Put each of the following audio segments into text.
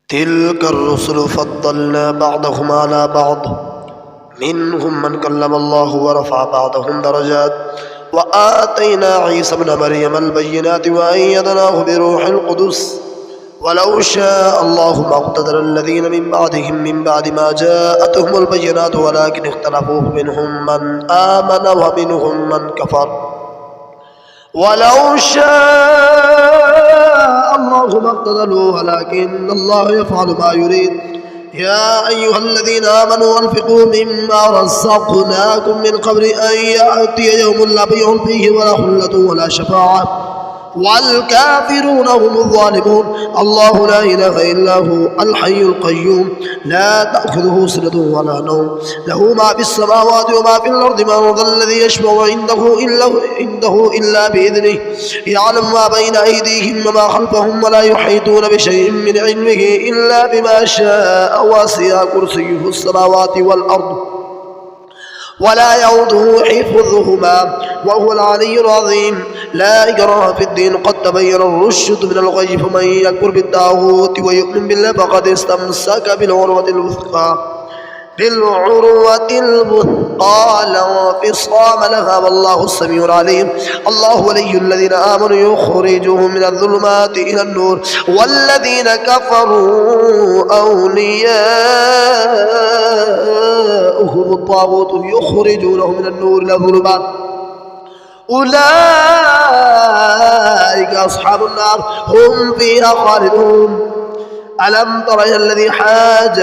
تلك الرسل فضلنا بعضهم على بعض منهم من كلم الله ورفع بعضهم درجات وآتينا عيسى ابن مريم البينات وأيدناه بروح القدس ولو شاء الله ما اقتدر الذين من بعدهم من بعد ما جاءتهم البينات ولكن اختلفوا منهم من آمن ومنهم من كفر ولو شاء الله ما اقتتلوا ولكن الله يفعل ما يريد يا أيها الذين آمنوا أنفقوا مما رزقناكم من قبل أن يأتي يوم لا بيع فيه ولا خلة ولا شفاعة والكافرون هم الظالمون الله لا إله إلا هو الحي القيوم لا تأخذه سنة ولا نوم له ما في السماوات وما في الأرض من ذا الذي يشفع عنده إلا بإذنه يعلم ما بين أيديهم وما خلفهم ولا يحيطون بشيء من علمه إلا بما شاء وسع كرسيه السماوات والأرض ولا يؤوده حفظهما وهو العلي العظيم لا إكراه في الدين قد تبين الرشد من الغي فمن يكفر بالطاغوت ويؤمن بالله فقد استمسك بالعروة الوثقى لا انفصام لها والله السميع العليم الله ولي الذين آمنوا يخرجهم من الظلمات إلى النور والذين كفروا أولياؤهم الطاغوت يخرجونهم من النور إلى الظلمات أولئك أصحاب النار هم فيها خالدون ألم تر إلى الذي حاج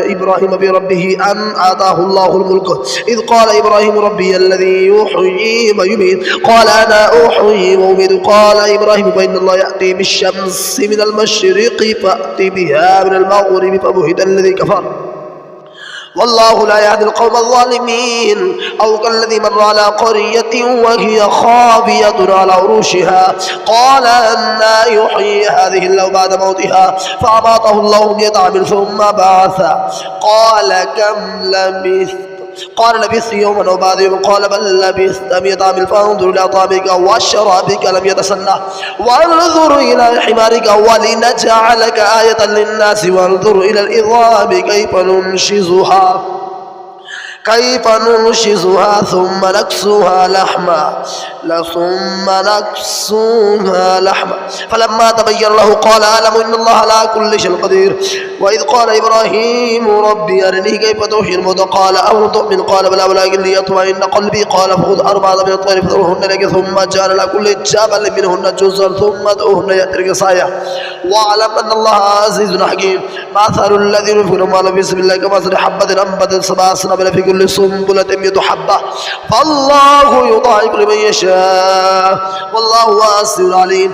إبراهيم بربه أن آتاه الله الملك إذ قال إبراهيم ربي الذي يحيي ويميت قال أنا أحيي وأميت قال إبراهيم فإن الله يأتي بالشمس من المشرق فأت بها من المغرب فبهت الذي كفر والله لا يهدي القوم الظالمين أو كالذي مر على قرية وهي خاوية على عروشها قال أنى يحيي هذه الله بعد موتها فأماته الله 100 عام ثم بعث قال كم لبثت قال لبثت يوما أو بعد يوم قال بل لبثت 100 عام فانظر إلى طعامك وشرابك لم يتسنه وانظر إلى حمارك ولنجعلك آية للناس وانظر إلى العظام كيف ننشزها ثم نكسوها لحما فلما تبين له قال أعلم إن الله على كل شيء قدير وإذ قال إبراهيم ربي أرني كيف تحيي الموتى قال أو تؤمن قال بلى ولكن ليطمئن قلبي قال فخذ 4 من الطير فذرهن لك ثم جعل على كل جبل منهن جزءا ثم ادعوهن يأتيك سعيا واعلم أن الله عزيز حكيم مثل الذين ينفقون أموالهم في سبيل الله كمثل حبة أنبتت 7 سنابل في كل سنبلة 100 حبة فالله يضاعف لمن يشاء والله واسع عليم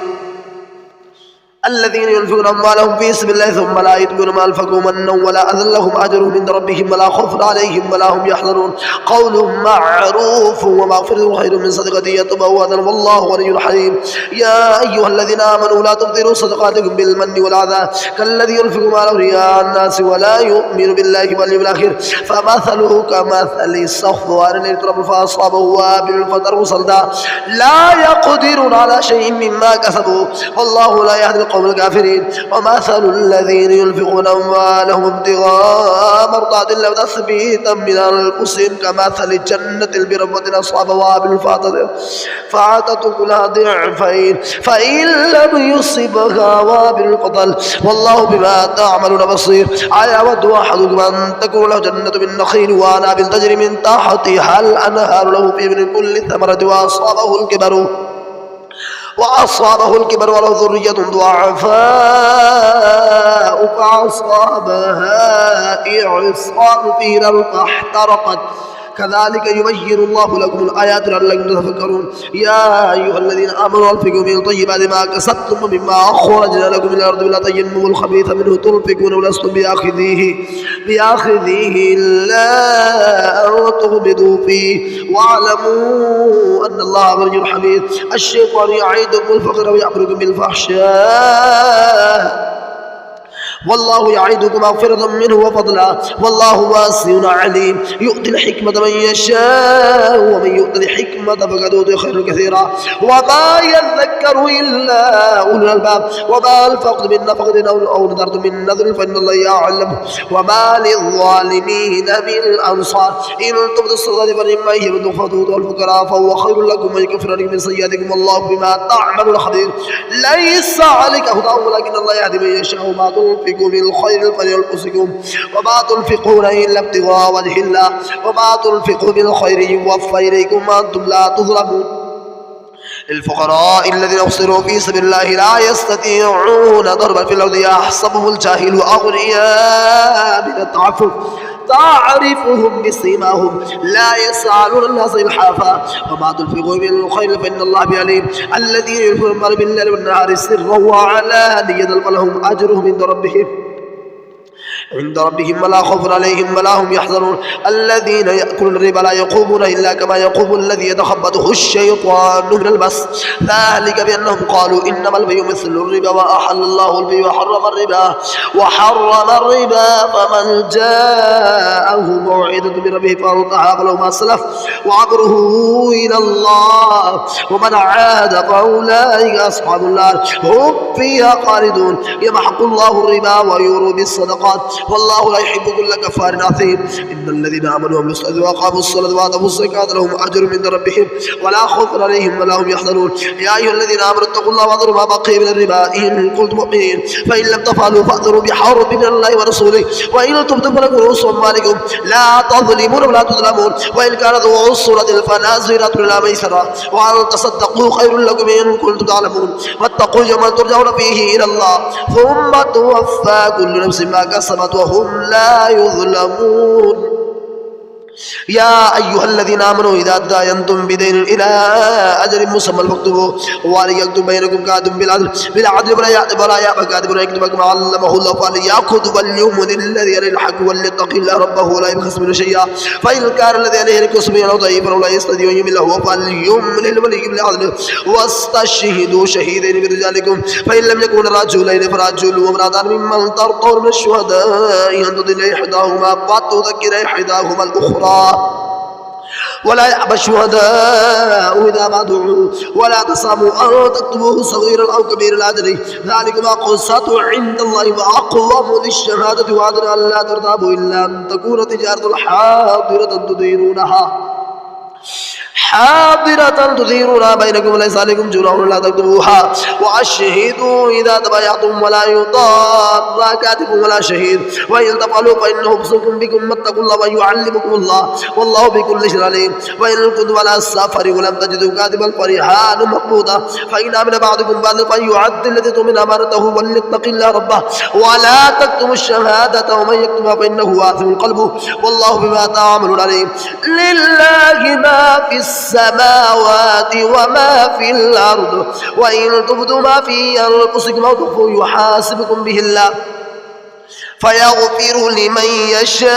الذين ينفقون أموالهم في سبيل الله ثم لا يتبعون ما أنفقوا منا ولا أذى لهم أجرهم عند ربهم ولا خوف عليهم ولا هم يحزنون قول معروف ومغفرة خير من صدقة يتبوأ والله غني حليم يا أيها الذين آمنوا لا تبطلوا صدقاتكم بالمن والأذى كالذي ينفق ماله رئاء الناس ولا يؤمن بالله واليوم الآخر فمثله كمثل صفوان يضرب فأصابه وابل فتره صلدا لا يقدرون على شيء مما كسبوا والله لا يهدي القوم الكافرين ومثل الذين ينفقون أموالهم ابتغاء مرضات الله وتثبيتا من أنفسهم كمثل جنة بربوة أصحابها وابل فآتت كلها ضعفين فإن لم يصبها وابل قتل والله بما تعملون بصير أيود أحدكم أن تكون له جنة من نخيل وأعناب تجري من تحتها الأنهار له في من كل ثمرة وأصابه الكبر وله ذرية ضعفاء فأصابها إعصار فيه نار فاحترقت كذلك يبين الله لكم الآيات لعلكم تتفكرون يا أيها الذين آمنوا أنفقوا من طيبات ما كسبتم ومما أخرجنا لكم من الأرض ولا تيمموا الخبيث منه تنفقون ولستم بآخذيه إلا أن تغمضوا فيه واعلموا أن الله غني حميد الشيطان يعيدكم الفقر ويأمركم بالفحشاء والله يعدكم مغفرة منه وفضلا والله واسع عليم يؤتي الحكمة من يشاء ومن يؤت الحكمة فقد أوتي خيرا كثيرا وما يذكر إلا أولو الألباب وما أنفقتم من نفقة أو نذرتم من نذر فإن الله يعلمه وما للظالمين من أنصار إن تبدوا الصدقات فإنما هي من تخفضوا والفقراء فهو خير لكم ويكفر عنكم من سيئاتكم والله بما تعملون خبير ليس عليك هداهم ولكن الله يهدي من يشاء وما تنفقوا من خير فلأنفسكم وما تنفقون إلا ابتغاء وجه الله وما تنفقوا من خير يوفى إليكم وأنتم لا تظلمون للفقراء الذين أحصروا في سبيل الله لا يستطيعون ضربا في الأرض يحسبهم الجاهل أغنياء من التعفف تعرفهم بسيماهم لا يسألون الناس إلحافا وما تنفقوا من خير فإن الله بعليم الذين ينفقون بالليل والنهار سرا وعلانية فلهم أجرهم عند ربهم ولا خوف عليهم ولا هم يحزنون الذين يأكلون الربا لا يقومون إلا كما يقوم الذي يتخبطه الشيطان من المس ذلك بأنهم قالوا إنما البيع مثل الربا وأحل الله البيع وحرم الربا فمن جاءه موعظة من ربه فانتهى فله ما سلف وأمره إلى الله ومن عاد فأولئك أصحاب النار هم فيها خالدون يمحق الله الربا ويربي بالصدقات والله لا يحب كل كفار أثيم إن الذين آمنوا وعملوا الصالحات وأقاموا الصلاة وآتوا الزكاة لهم أجر عند ربهم ولا خوف عليهم ولا هم يحزنون يا أيها الذين آمنوا اتقوا الله وذروا ما بقي من الربا إن كنتم مؤمنين فإن لم تفعلوا فأذروا بحرب من الله ورسوله وإن تبتم فلكم رؤوس أموالكم لا تظلمون ولا تظلمون وإن كان ذو عسرة فنازلة إلى ميسرة وأن تصدقوا خير لكم إن كنتم تعلمون واتقوا يوما ترجعون فيه إلى الله ثم توفى كل نفس ما كسبت وهم لا يظلمون يا أيها الذين آمنوا إذا تداينتم بدين إلى أجل مسمى فاكتبوه وليكتب بينكم كاتب بالعدل ولا يأبى كاتب ويكتب كما علمه الله فليأخذ وليؤمن الذي يرى الحق وليتق الله ربه ولا يبخس منه شيئا فإن كان الذي عليه كسبا أو ضعيفا ولا يستطيع أن يمله فليملل ولي بالعدل واستشهدوا شهيدين من رجالكم فإن لم يكن رجلين فرجل وامرأتان ممن ترضون من الشهداء أن تضل إحداهما فتذكر إحداهما الأخرى ولا يأبى الشهداء إذا ما دعوا ولا تساموا أن تكتبوه صغيرا أو كبيرا الأجر ذلك ما قصت عند الله وأقوم للشهادة وأدنى أن لا ترتابوا إلا أن تكون تجارة حاضرة تديرونها بينكم وليس عليكم جناح لا تكتبوها وأشهدوا إذا تبايعتم ولا يضار كاتب ولا شهيد وإن تفعلوا فإنه فسوق بكم واتقوا الله ويعلمكم الله والله بكل شيء عليم وإن كنتم على السفر ولم تجدوا كاتبا فرهان مقبوضا فإن أمن بعضكم بعضا فليعد الذي تؤمن أمانته وليتق الله ربه ولا تكتموا الشهادة ومن يكتمها فإنه آثم قلبه والله بما تعملون عليم لله ما في السماوات وما في الأرض وإن تبدوا ما في أنفسكم أو تخفوه يحاسبكم به الله فيغفر لمن يشاء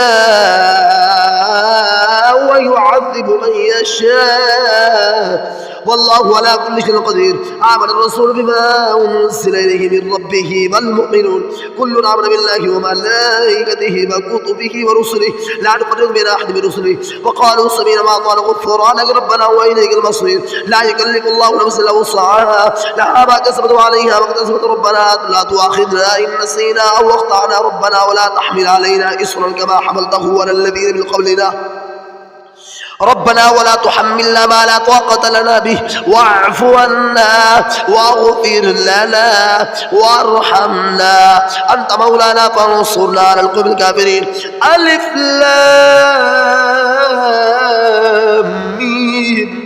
ويعذب من يشاء والله على كل شيء قدير آمن الرسول بما أنزل إليه من ربه والمؤمنون كل آمن بالله وملائكته وكتبه ورسله لا نفرق بين أحد من رسله وقالوا سمعنا وأطعنا غفرانك ربنا وإليك المصير لا يكلف الله نفسا إلا وسعها لها ما كسبت وعليها ما اكتسبت ربنا لا تؤاخذنا إن نسينا أو أخطأنا ربنا ولا تحمل علينا إصرا كما حملته على الذين من قبلنا ربنا ولا تحملنا ما لا طاقة لنا به واعف عنا واغفر لنا وارحمنا أنت مولانا فانصرنا على القوم الكافرين ألف لام ميم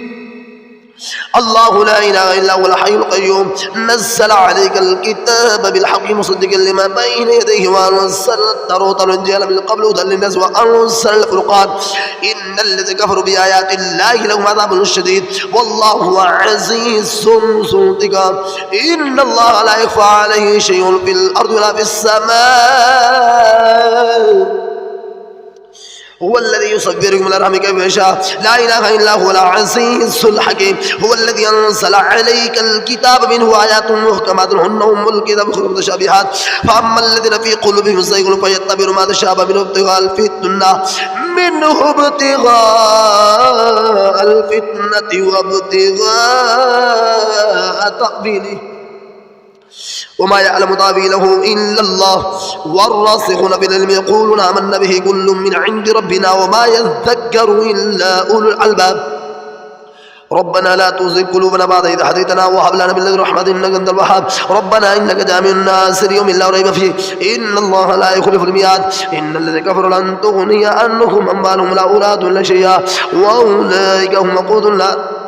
الله لا إله إلا هو الحي القيوم نزل عليك الكتاب بالحق مصدقا لما بين يديه وأنزل التوراة والإنجيل من قبل هدى للناس وأنزل الفرقان إن الذين كفروا بآيات الله لهم عذاب شديد والله عزيز ذو انتقام إن الله لا يخفى عليه شيء في الأرض ولا في السماء هو الذي يصبركم الأرحام كيف يشاء لا إله إلا هو العزيز الحكيم هو الذي أنزل عليك الكتاب منه آيات محكمات هن أم الكتاب أخرى متشابهات فأما الذين في قلوبهم زيغ فيتبعون ما تشابه منه ابتغاء الفتنة وابتغاء تأويله وما يعلم تأويله إلا الله والراسخون في العلم يقولون آمنا به كل من عند ربنا وما يذكر إلا أولو الألباب ربنا لا تزغ قلوبنا بعد إذ هديتنا وهب لنا من لدنك رحمة إنك أنت الوهاب ربنا إنك جامع الناس ليوم لا ريب فيه إن الله لا يخلف الميعاد إن الذين كفروا لن تغني عنهم أموالهم ولا أولادهم إلا شيئا وأولئك هم وقود النار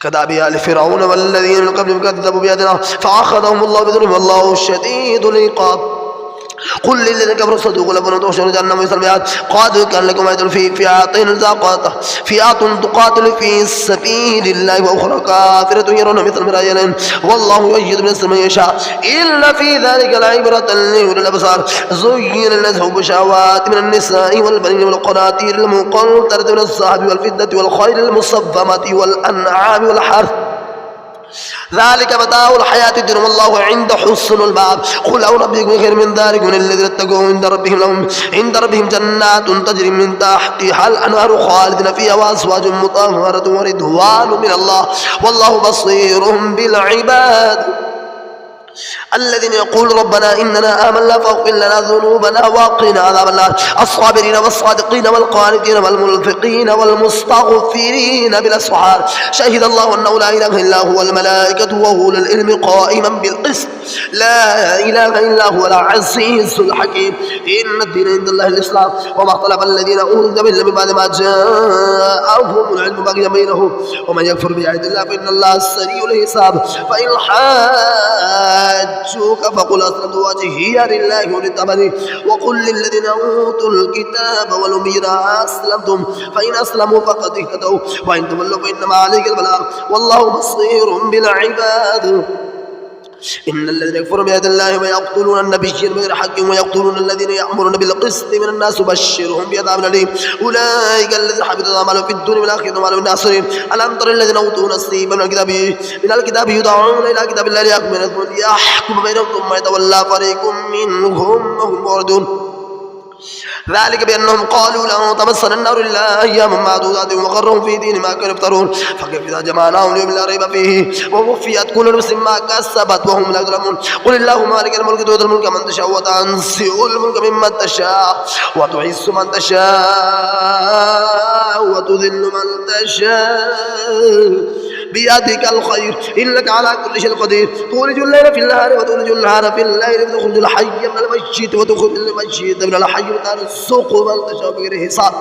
كدأب آل فرعون والذين من قبلهم كذبوا بآياتنا فأخذهم الله بذنوبهم والله شديد العقاب قل للذين كفروا صدقوا لكم تحشرون جهنم يصلى الميعاد قد كان لكم آية في فئات تقاتل في سبيل الله وأخرى كافرة يرون مثل المرايين والله يؤيد بنصره من يشاء إن في ذلك لعبرة لأولي الأبصار زين للناس حب الشهوات من النساء والبنين والقناطير المقنطرة من الذهب والفضة والخيل المصفمة والأنعام والحرث ذلك متاع الحياة الدنيا والله عند حسن المآب قل أنبئكم بخير من ذلك من الذين اتقوا عند ربهم جنات تجري من تحتها الأنهار خالدين فيها وأزواج مطهرة ورضوان من الله والله بصير بالعباد الذين يقول ربنا إننا آمنا فاغفر لنا ذنوبنا وقنا عذاب النار الصابرين والصادقين والقانتين والمنفقين والمستغفرين بالأسحار شهد الله أنه لا إله إلا هو الملائكة وأولو العلم قائما بالقسط لا إله إلا هو العزيز الحكيم إن الدين عند الله الإسلام وما اختلف الذين أوتوا العلم من بعد ما جاءهم العلم بغيا بينهم ومن يكفر بآيات الله فإن الله سريع الحساب فإن حاجوك فقل أسلمت وجهي لله وللتبني وقل للذين أوتوا الكتاب والأميين أسلمتم فإن أسلموا فقد اهتدوا وإن تولوا فإنما عليك البلاغ والله بصير بالعباد إن الذين يكفرون بآيات الله ويقتلون النبيين بغير حق ويقتلون الذين يأمرون بالقسط من الناس بشرهم بعذاب أليم أولئك الذين حبطت أعمالهم في الدنيا والآخرة وما لهم من ناصرين ألم تر الذين أوتوا نصيبا من الكتاب يدعون إلى كتاب الله ليحكم بينهم ثم يتولى فريق منهم وهم معرضون ذلك بأنهم قالوا لن تمسنا النار إلا أياما معدودات وغرهم في دين ما كانوا يفترون فكيف إذا جمعناهم ليوم لا ريب فيه ووفيت كل نفس ما كسبت وهم لا يظلمون قل اللهم مالك الملك تؤتي الملك من تشاء وتنزع الملك ممن تشاء وتعز من تشاء وتذل من تشاء بيدك الخير إنك على كل شيء قدير تولج الليل في النهار وتولج النهار في الليل وتخرج الحي من الميت وتخرج الميت من الحي وترزق من تشاء بغير حساب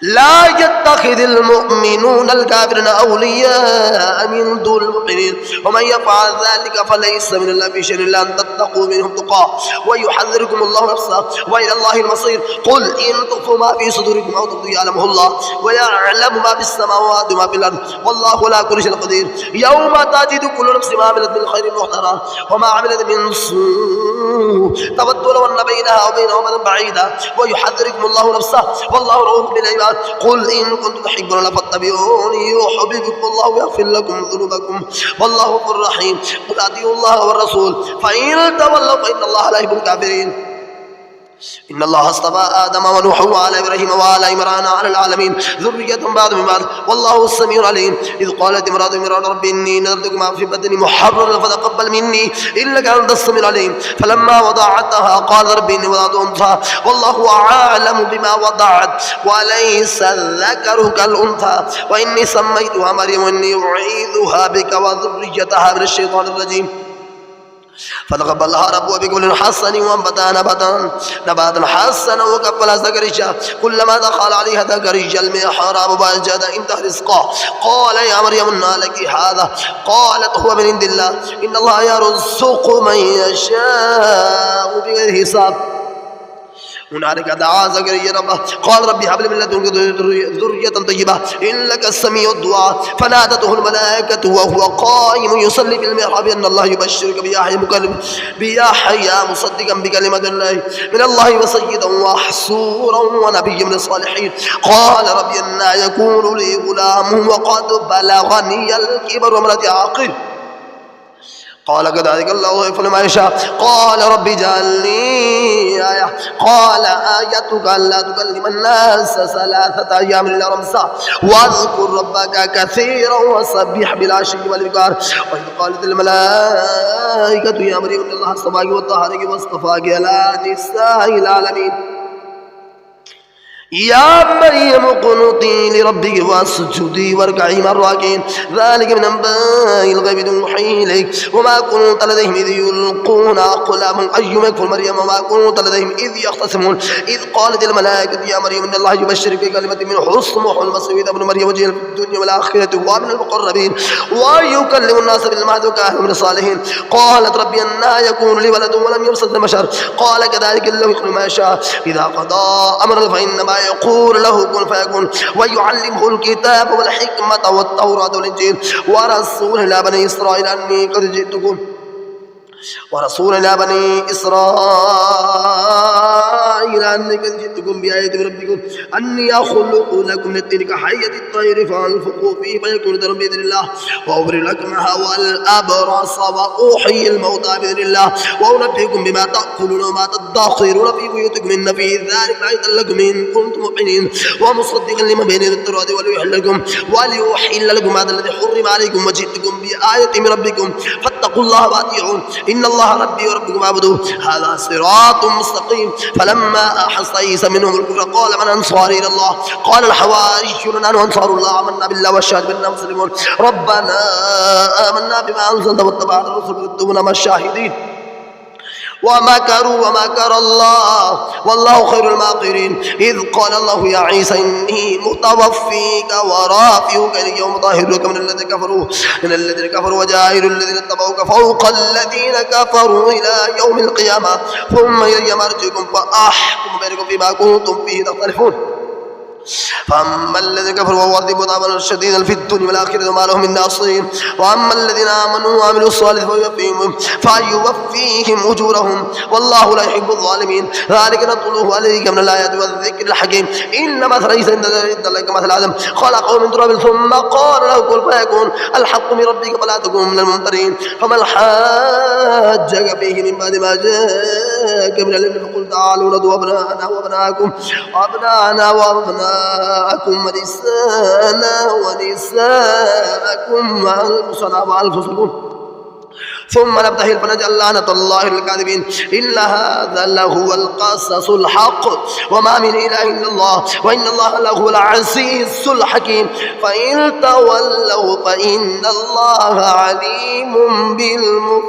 لا يتخذ المؤمنون الكافرين أولياء من دون المؤمنين ومن يفعل ذلك فليس من الله في شيء إلا أن تتقوا منهم تقاه ويحذركم الله نفسه وإلى الله المصير قل إن تخفوا ما في صدوركم أو تبدوا يعلمه الله ويعلم ما في السماوات وما في الأرض والله على كل شيء قدير يوم تجد كل نفس ما عملت من خير محضرا وما عملت من سوء تود لو أن بينها وبينه أمدا بعيدا ويحذركم الله نفسه والله رؤوف بالعباد قل إن كنتم تحبون الله فاتبعوني يحببكم الله ويغفر لكم ذنوبكم والله غفور رحيم قل أطيعوا الله والرسول فإن تولوا فإن الله لا يحب الكافرين إن الله اصطفى آدم ونوحا وآل إبراهيم وآل عمران على العالمين ذرية بعض من بعض والله السميع العليم إذ قالت امرأة عمران رب إني نذرت ما في بدني محررا فتقبل مني إنك أنت السميع العليم فلما وضعتها قال رب إني وضعت أنثى والله أعلم بما وضعت وليس الذكر كالأنثى وإني سميتها مريم وإني أعيذها بك وذريتها من الشيطان الرجيم فتقبلها ربها بقول حسن وانبتا نباتا حسنا وكفلها زكريا كلما دخل عليها زكريا المحراب وجد عندها رزقا قال يا مريم أنى لك هذا قالت هو من عند الله إن الله يرزق من يشاء بغير حساب هنالك دعا زكريا ربه قال ربي هب لي من لدنك ذرية طيبة إنك السميع الدعاء فنادته الملائكة وهو قائم يصلي في المحراب أن الله يبشرك بيحيى مصدقا بكلمة الله من الله وسيدا وحصورا ونبيا من الصالحين قال ربي أنى يكون لي غلام وقد بلغني الكبر وامرأتي عاقر قال كذلك الله يفعل ما يشاء قال رب اجعل لي آية قال آيتك ألا تكلم الناس 3 أيام إلا رمزا واذكر ربك كثيرا وسبح بالعشي والإبكار وإذ قالت الملائكة يا مريم إن الله اصطفاك وطهرك واصطفاك على نساء العالمين يا مريم اقنتي لربك واسجدي واركعي مع الراكعين ذلك من انباء الغيب نوحيه اليك وما كنت لديهم اذ يلقون اقلامهم ايهم يكفر مريم وما كنت لديهم اذ يختصمون اذ قالت الملائكه يا مريم ان الله يبشرك بكلمه منه اسمه المسيح ابن مريم وجيها في الدنيا والاخره ومن المقربين ويكلم الناس بالمهد وكاهن من الصالحين قالت ربي أنى يكون لي ولد ولم يمسسني بشر قال كذلك الله يخلق ما يشاء اذا قضى امرا فانما يقول له كن فيكون ويعلمه الكتاب والحكمة والتوراة والإنجيل ورسول إلى بني إسرائيل أني قد جئتكم أني قد جئتكم بآية من ربكم أني أخلق لكم من الطين كحية الطير فأنفخوا فيه فيكون طيرا بإذن الله وأبرئ الأكمه والأبرص وأحيي الموتى بإذن الله وأنبئكم بما تأكلون وما تدخرون في بيوتكم إن في ذلك لآية لكم إن كنتم مؤمنين ومصدقا لما بين يدي التوراة وليحل لكم هذا الذي حرم عليكم وجئتكم بآية من ربكم فاتقوا الله وأطيعون إن الله ربي وربكم اعبدوه هذا صراط مستقيم فلما أحس عيسى منهم الكفر قال من أنصاري إلى الله قال الحواريون نحن أنصار الله آمنا بالله واشهد بأننا مسلمون ربنا آمنا بما أنزلت واتبعنا الرسل فاكتبونا مع الشاهدين ومكروا ومكر الله والله خير الماكرين إذ قال الله يا عيسى إني متوفيك ورافعك اليوم مطهرك من الذين كفروا وجاعل الذين اتبعوك فوق الذين كفروا إلى يوم القيامة ثم إلي مرجعكم فأحكم بينكم فيما كنتم فيه تختلفون فأما الذين كفروا وعذبوا عذابا شديدا في الدنيا والآخرة وما لهم من ناصرين وأما الذين آمنوا وعملوا الصالحات فيوفيهم أجورهم والله لا يحب الظالمين ذلك نتلوه عليك من الآيات والذكر الحكيم إن مثل عيسى عند الله كمثل آدم خلقه من تراب ثم قال له كن فيكون الحق من ربك فلا تكن من الممترين فمن حاجك فيه من بعد ما جاءك من العلم فقل تعالوا ندعو أبناءنا وأبناءكم ونساءكم وأنفسكم ثم نبتهل فنجعل لعنة الله للكاذبين إن هذا لهو القصص الحق وما من إله إلا الله وإن الله لهو العزيز الحكيم فإن تولوا فإن الله عليم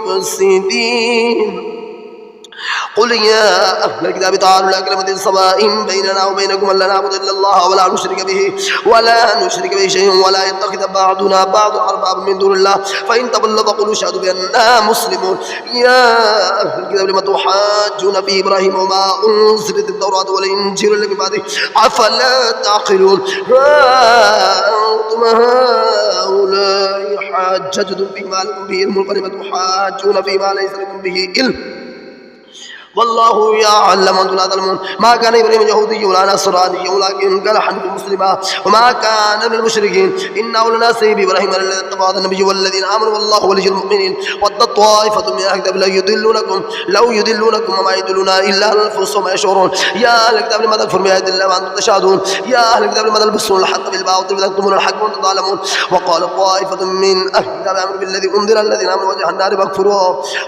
بالمفسدين قل يا أهل الكتاب تعالوا إلى كلمة سواء بيننا وبينكم ألا نعبد إلا الله ولا نشرك به شيئا ولا يتخذ بعضنا بعضا أربابا من دون الله فإن تولوا فقولوا اشهدوا بأننا مسلمون يا أهل الكتاب لم تحاجون في إبراهيم وما أنزلت التوراة والإنجيل إلا من بعده أفلا تعقلون أنتم هؤلاء حاججتم فيما لكم به علم فلم تحاجون فيما ليس لكم به علم والله يعلم أنتم لا تعلمون ما كان إبراهيم يهودي ولا نصراني ولكن كان حنيفا مسلما وما كان من المشركين إن أولى الناس بإبراهيم الذين اتبعوا النبي والذين آمنوا والله ولي المؤمنين ود طائفة من أهل الكتاب لو يضلونكم وما يضلون إلا أنفسهم وما يشعرون يا أهل الكتاب لما تكفرون بآيات الله وأنتم تشهدون يا أهل الكتاب لما تلبسون الحق بالباطل وتكتمون الحق وأنتم تعلمون وقال طائفة من أهل الكتاب آمنوا بالذي أنزل الذين آمنوا وجه النار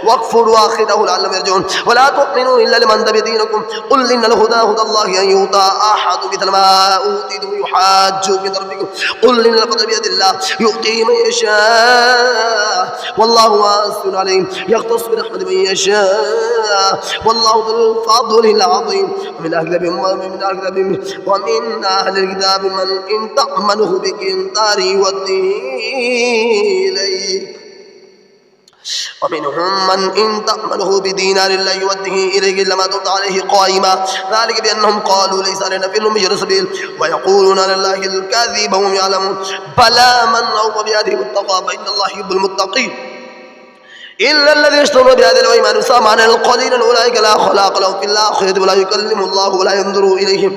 واكفروا آخره لعلهم يرجعون ولا تؤمنوا إلا لمن تبع دينكم قل إن الهدى هدى الله أن يؤتى أحد مثل ما أوتيتم يحاجوكم من ربكم قل إن الفضل بيد الله يؤتي من يشاء والله واسع عليم يختص برحمته من يشاء والله ذو الفضل العظيم ومن أهل الكتاب من إن تأمنه بقنطار يؤديه إليك ومنهم من إن تأمنه بدينار لا يوده إليك إلا ما دمت عليه قائما ذلك بأنهم قالوا ليس علينا في الأمي سبيل ويقولون على الله الكاذب وهم يعلمون بلى من أوفى بهذه التقوى فإن الله يحب المتقين إلا الذين اشتروا بهذا الإيمان ثمنا قليلا أولئك لا خلاق لهم في الآخرة ولا يكلم الله ولا ينظر إليهم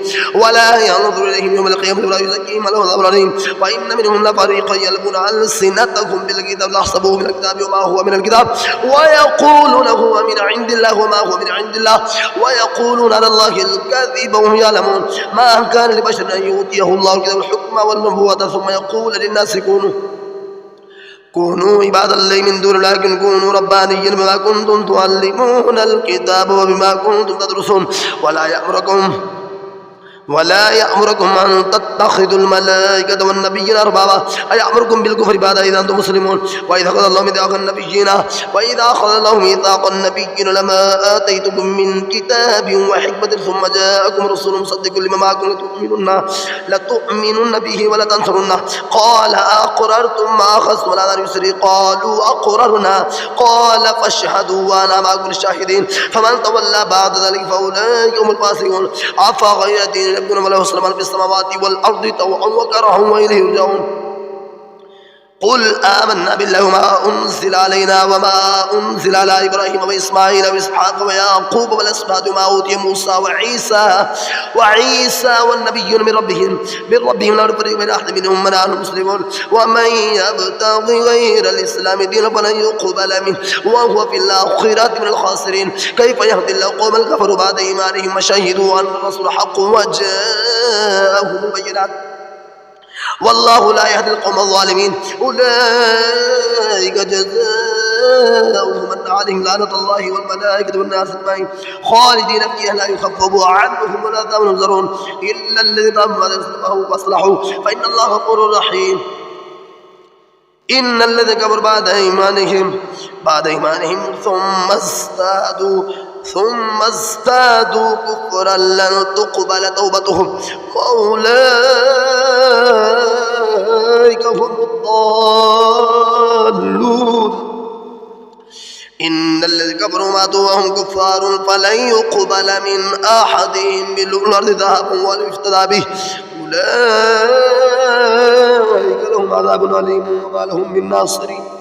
يوم القيامة ولا يزكيهم ولهم عذاب أليم وإن منهم لفريقا يلبون ألسنتهم بالكتاب ليحسبوه من الكتاب وما هو من الكتاب ويقولون هو من عند الله وما هو من عند الله ويقولون على الله الكذب وهم يعلمون ما كان لبشر أن يؤتيه الله الكتاب والحكم والنبوة ثم يقول للناس كونوا عبادا لي من دون الله لكن كونوا ربانيين بما كنتم تعلمون الكتاب وبما كنتم تدرسون ولا يأمركم أن تتخذوا الملائكة والنبيين أربابا أيأمركم بالكفر بعد إذا أنتم مسلمون وإذا أخذ الله ميثاق النبيين لما آتيتكم من كتاب وحكمة ثم جاءكم رسول مصدق لما معكم لتؤمنن به ولتنصرنه قال أقررتم ما أخذتم على ذلك يسري قالوا أقررنا قال فاشهدوا وأنا معكم الشاهدين فمن تولى بعد ذلك فأولئك هم الفاسقون أفغير دين يبدون وله سلمان في السماوات والأرض طوعا وكرها وإليه يرجعون قل آمنا بالله وما أنزل علينا وما أنزل على إبراهيم وإسماعيل وإسحاق ويعقوب والأسباط وما أوتي موسى وعيسى والنبيون من ربهم لا نفرق بين أحد منهم ونحن مسلمون ومن يبتغي غير الإسلام دينا فلن يقبل منه وهو في الآخرة من الخاسرين كيف يهدي الله قوما كفروا بعد إيمانهم وشهدوا أن الرسول حق وجاءهم البينات والله لا يهدي القوم الظالمين أولئك جزاؤهم أن عليهم لعنة الله والملائكة والناس أجمعين خالدين فيها لا يخفف عنهم ولا هم ينظرون إلا الذين تابوا واصلحوا فإن الله غفور رحيم إن الذين كفروا بعد إيمانهم ثم ازدادوا كفرا لن تقبل توبتهم وأولئك هم الضالون إن الذين كفروا ماتوا وهم كفار فلن يقبل من أحدهم ملء الأرض ذهبا ولو افتدى به أولئك لهم عذاب أليم وما لهم من ناصرين